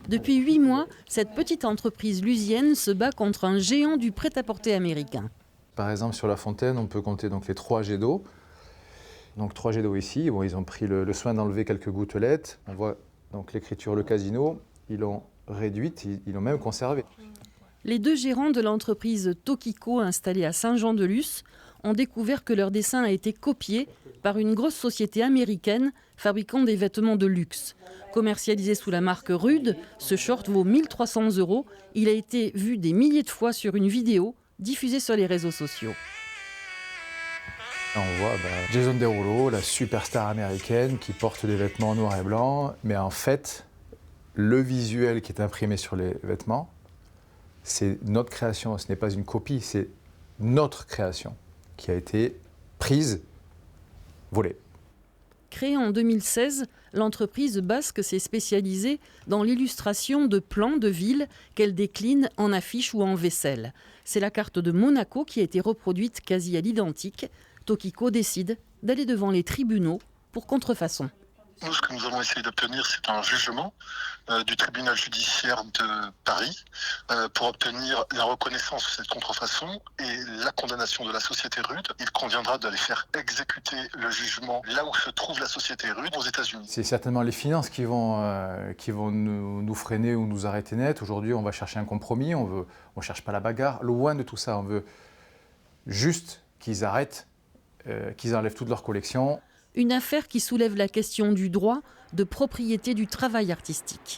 Depuis 8 mois, cette petite entreprise lusienne se bat contre un géant du prêt-à-porter américain. Par exemple, sur La Fontaine, on peut compter donc les 3 jets d'eau. Donc 3 jets d'eau ici. Bon, ils ont pris le soin d'enlever quelques gouttelettes. On voit donc l'écriture Le Casino. Ils l'ont réduite, ils l'ont même conservée. Les 2 gérants de l'entreprise Tokiko installée à Saint-Jean-de-Luz ont découvert que leur dessin a été copié par une grosse société américaine fabriquant des vêtements de luxe. Commercialisé sous la marque Rude, ce short vaut 1 300 €. Il a été vu des milliers de fois sur une vidéo diffusée sur les réseaux sociaux. On voit Jason Derulo, la superstar américaine qui porte des vêtements noirs et blancs. Mais en fait, le visuel qui est imprimé sur les vêtements, c'est notre création. Ce n'est pas une copie, c'est notre création qui a été prise, volée. Créée en 2016, l'entreprise basque s'est spécialisée dans l'illustration de plans de villes qu'elle décline en affiches ou en vaisselle. C'est la carte de Monaco qui a été reproduite quasi à l'identique. Tokiko décide d'aller devant les tribunaux pour contrefaçon. Nous, ce que nous allons essayer d'obtenir, c'est un jugement du tribunal judiciaire de Paris pour obtenir la reconnaissance de cette contrefaçon et la condamnation de la société Rude. Il conviendra d'aller faire exécuter le jugement là où se trouve la société Rude, aux États-Unis. C'est certainement les finances qui vont nous freiner ou nous arrêter net. Aujourd'hui, on va chercher un compromis, on ne cherche pas la bagarre. Loin de tout ça, on veut juste qu'ils arrêtent, qu'ils enlèvent toute leur collection. Une affaire qui soulève la question du droit de propriété du travail artistique.